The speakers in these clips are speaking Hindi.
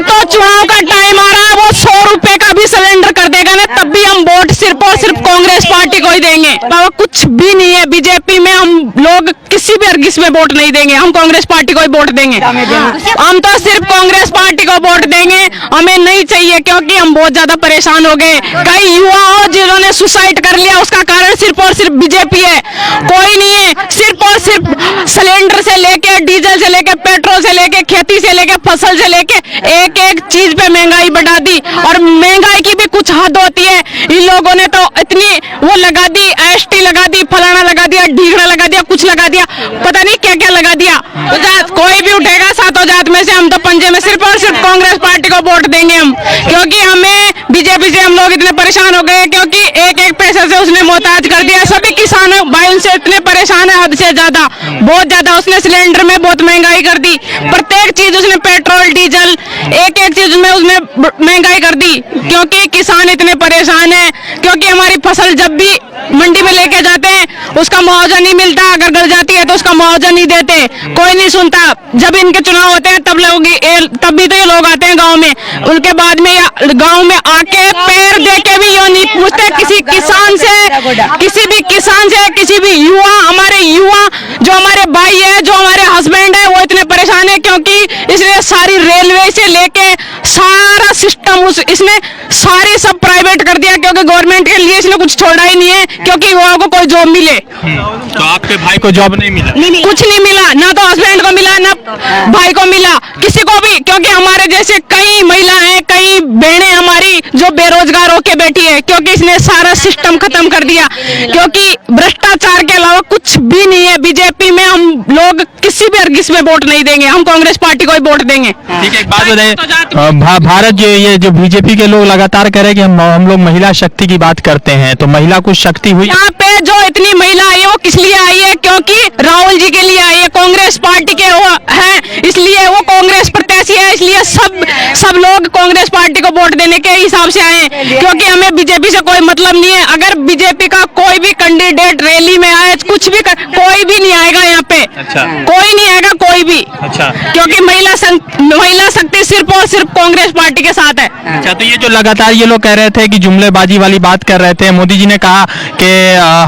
तो चुनाव का टाइम आ रहा है, वो 100 रुपए का भी सिलेंडर कर देगा ना, तब भी हम वोट सिर्फ और सिर्फ कांग्रेस पार्टी को ही देंगे। बाबा कुछ भी नहीं है बीजेपी में, हम लोग किसी भी अर्गिस में वोट नहीं देंगे, हम कांग्रेस पार्टी को ही वोट देंगे। हम तो सिर्फ कांग्रेस पार्टी को वोट देंगे, हमें नहीं चाहिए, क्योंकि हम बहुत ज्यादा परेशान हो गए। कई युवाओं जिन्होंने सुसाइड कर लिया, उसका कारण सिर्फ और सिर्फ बीजेपी है, कोई नहीं है। सिर्फ और सिर्फ सिलेंडर से लेके, डीजल से लेके, पेट्रोल से लेके, खेती से लेके, फसल से लेके, एक एक चीज पे महंगाई बढ़ा दी। और महंगाई की भी कुछ हद होती है, इन लोगों ने तो इतनी वो लगा दी, एसटी लगा दी, फलाना लगा दिया, ढीगड़ा लगा दिया, कुछ लगा दिया, पता नहीं क्या क्या लगा दिया। तो जात कोई भी उठेगा सातों जात में से, हम तो पंजे में सिर्फ और सिर्फ कांग्रेस पार्टी को वोट देंगे हम, क्योंकि हमें बीजेपी से हम लोग इतने परेशान हो गए, क्योंकि एक एक पैसे से उसने मोहताज कर दिया। सभी किसान भाई उनसे इतने परेशान है, हद से ज्यादा, बहुत ज्यादा। उसने सिलेंडर में बहुत महंगाई कर दी, प्रत्येक चीज उसने, पेट्रोल डीजल, एक एक चीज में उसने महंगाई कर दी, क्योंकि किसान इतने परेशान है। क्योंकि हमारी फसल जब भी मंडी में लेके जाते हैं उसका मुआवजा नहीं मिलता, अगर गल जाती है तो उसका मुआवजा नहीं देते, कोई नहीं सुनता। जब इनके चुनाव होते हैं तब भी तो ये लोग आते हैं गांव में, उनके बाद में गांव में आके पैर दे के भी ये नहीं पूछते किसी किसान से, किसी भी किसान से, किसी भी युवा, हमारे युवा जो हमारे भाई है, जो हमारे हस्बैंड है, वो इतने परेशान है, क्योंकि इसने सारी रेलवे से लेके सारा सिस्टम इसने सारी सब प्राइवेट कर दिया, क्योंकि गवर्नमेंट के लिए इसने कुछ छोड़ा ही नहीं है, क्योंकि युवाओं को कोई जॉब मिले। तो आपके भाई को जॉब नहीं मिला? कुछ नहीं मिला, ना तो हस्बैंड को मिला, ना भाई को मिला, किसी को भी। क्योंकि हमारे जैसे कई महिला हैं, कई बहनें हमारी जो बेरोजगार होके बैठी है, क्योंकि इसने सारा सिस्टम खत्म कर दिया। क्योंकि भ्रष्टाचार के अलावा कुछ भी नहीं है बीजेपी में, हम लोग किसी भी अर्गिस में वोट नहीं देंगे, हम कांग्रेस पार्टी को ही वोट देंगे। ठीक है, एक बात बताइए, भारत ये जो बीजेपी के लोग लगातार कह रहे हैं कि हम लोग महिला शक्ति की बात करते हैं, तो महिला कुछ शक्ति हुई? यहाँ पे जो इतनी महिला आई है वो किस लिए आई है? क्योंकि राहुल जी के लिए आई है, कांग्रेस पार्टी के वो है, इसलिए वो कांग्रेस प्रत्याशी है, इसलिए सब लोग कांग्रेस पार्टी को वोट देने के हिसाब से आए हैं, क्योंकि हमें बीजेपी से कोई मतलब नहीं है। अगर बीजेपी का कोई भी कैंडिडेट रैली में आए, कुछ भी कोई भी नहीं आएगा यहाँ पे। अच्छा। कोई नहीं आएगा, कोई भी। अच्छा। क्योंकि महिला शक्ति सिर्फ और सिर्फ कांग्रेस पार्टी के साथ है। अच्छा, तो ये जो लगातार ये लोग कह रहे थे कि जुमलेबाजी वाली बात कर रहे थे, मोदी जी ने कहा कि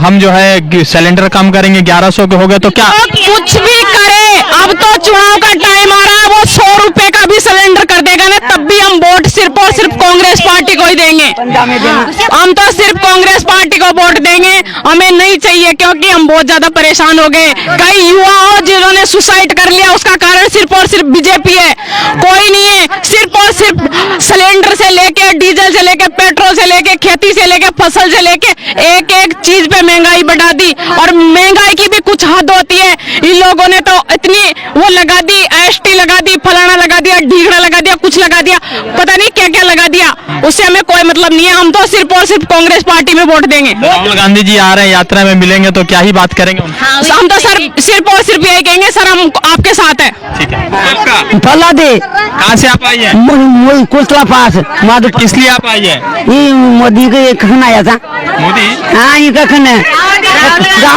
हम जो है सिलेंडर कम करेंगे, 1100 के हो गए, तो क्या कुछ भी करे, अब तो चुनाव का टाइम आ रहा है, वो 100 रुपए का भी सिलेंडर कर देगा ना, तब भी हम वोट सिर्फ और सिर्फ कांग्रेस पार्टी को ही देंगे। हम तो सिर्फ कांग्रेस पार्टी को वोट देंगे, हमें नहीं चाहिए, क्योंकि हम बहुत ज्यादा परेशान हो गए। कई युवाओं जिन्होंने सुसाइड कर लिया, उसका कारण सिर्फ और सिर्फ बीजेपी है, कोई नहीं है। सिर्फ और सिर्फ सिलेंडर से लेके, डीजल से लेके, पेट्रोल से लेके, खेती से लेके, फसल से लेके, एक एक चीज पे महंगाई बढ़ा दी। और महंगाई की भी कुछ हद होती है, इन लोगों ने तो इतनी वो लगा दी, एसटी लगा दी, फलाना लगा दिया, ढीगड़ा लगा दिया, कुछ लगा दिया, पता नहीं क्या क्या लगा दिया, उससे हमें कोई मतलब नहीं है। हम तो सिर्फ और सिर्फ कांग्रेस पार्टी में वोट देंगे। राहुल गांधी जी आ रहे हैं, यात्रा में मिलेंगे, तो क्या ही बात करेंगे? हम तो सर सिर्फ और सिर्फ यही कहेंगे, सर हम आपके साथ है। ठीक है। फला दे। कहाँ से आप आई है? कुशला पास। किस लिए आप आई है? ये मोदी का एक कखन आया था। मोदी? हाँ, ये कखन है,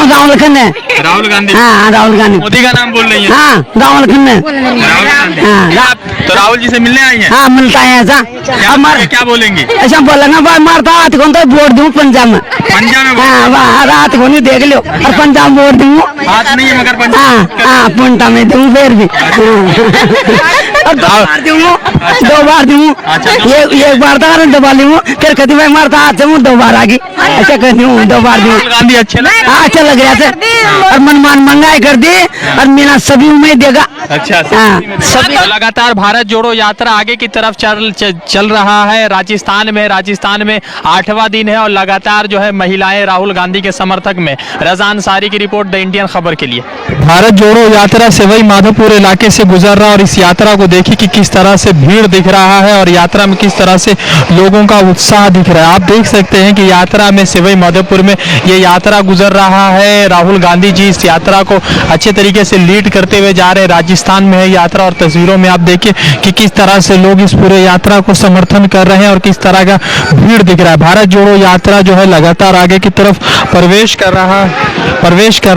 गाँव लखन है। राहुल गांधी? हाँ, राहुल गांधी। मोदी का नाम बोल रही है? हाँ, गाँव लखन है। राहुल गांधी? हाँ, तो राहुल जी से मिलने आई है? हाँ, मिलता है ऐसा। क्या बोलेंगे? ऐसा बोलेंगे, मारता हाथ को तो वोट दूँ पंजाब में। पंजाब में? हाँ, वहाँ रात को नहीं देख लो, और पंजाब वोट दूँ। हाथ नहीं है मगर पंजाब? हाँ, पंटा में दूँ फिर भी। और 2 बार दूँ, 2 बार दूँ। एक बार तो दबा लूँ, फिर कभी मैं मारता हाथ से 2 बार आगे, ऐसा कर दूँ, 2 बार दूँ। राहुल गांधी अच्छे लगे? हाँ, अच्छा लग रहा था, और मनमान महंगाई कर दी, और मेरा सभी उम्मीद देगा। अच्छा। हाँ, सभी लगातार भारत जोड़ो यात्रा आगे की तरफ चल रहा है। राजस्थान में 8वां दिन है, और लगातार जो है महिलाएं राहुल गांधी के समर्थक में। रज़ा अंसारी की रिपोर्ट, द इंडियन खबर के लिए। भारत जोड़ो यात्रा सवाई माधोपुर इलाके से गुजर रहा, और इस यात्रा को देखिए कि किस तरह से भीड़ दिख रहा है, और यात्रा में किस तरह से लोगों का उत्साह दिख रहा है। आप देख सकते हैं कि यात्रा में सवाई माधोपुर में ये यात्रा गुजर रहा है। राहुल गांधी जी इस यात्रा को अच्छे तरीके से लीड करते हुए जा रहे हैं। राजस्थान में है यात्रा, और तस्वीरों में आप देखिए कि किस तरह से लोग इस पूरे यात्रा को समर्थन कर रहे हैं, और किस तरह का भीड़ दिख रहा है। भारत जोड़ो यात्रा जो है लगातार आगे की तरफ प्रवेश कर रहा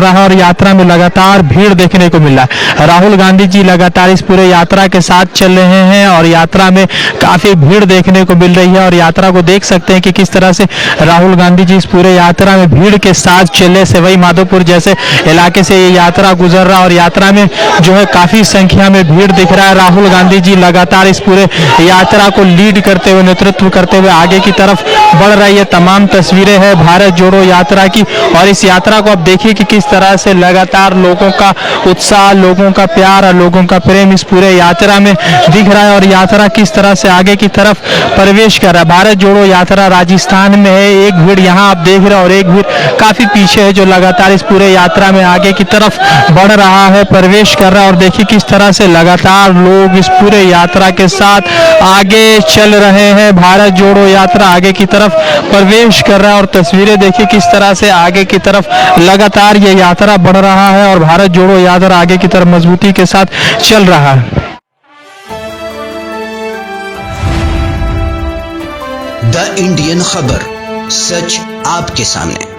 है, और यात्रा में लगातार भीड़ देखने को मिल रहा है। राहुल गांधी जी लगातार इस पूरे यात्रा के साथ चल रहे हैं, और यात्रा में काफी भीड़ देखने को मिल रही है। और यात्रा को देख सकते हैं कि किस तरह से राहुल गांधी जी इस पूरे यात्रा में भीड़ के साथ चले। सवाई माधोपुर जैसे इलाके से ये यात्रा गुजर रहा और यात्रा में जो है काफी संख्या में भीड़ दिख रहा है। राहुल गांधी जी लगातार इस पूरे यात्रा को लीड करते हुए, नेतृत्व करते हुए आगे की तरफ बढ़ रही है। तमाम तस्वीरें हैं भारत जोड़ो यात्रा की और इस यात्रा को आप देखिए कि किस तरह से लगातार लोगों का उत्साह, लोगों का प्यार और लोगों का प्रेम इस पूरे यात्रा में दिख रहा है। और यात्रा किस तरह से आगे की तरफ प्रवेश कर रहा है। भारत जोड़ो यात्रा राजस्थान में है। एक भीड़ यहाँ आप देख रहे हैं और एक भीड़ काफी पीछे है जो लगातार इस पूरे यात्रा में आगे की तरफ बढ़ रहा है, प्रवेश कर रहा है। और देखिए किस तरह से लगातार लोग इस पूरे यात्रा के साथ आगे चल रहे हैं। भारत जोड़ो यात्रा आगे की तरफ प्रवेश कर रहा है और तस्वीरें देखिए किस तरह से आगे की तरफ लगातार ये यात्रा बढ़ रहा है और भारत जोड़ो यात्रा आगे की तरफ मजबूती के साथ चल रहा है। द इंडियन खबर, सच आपके सामने।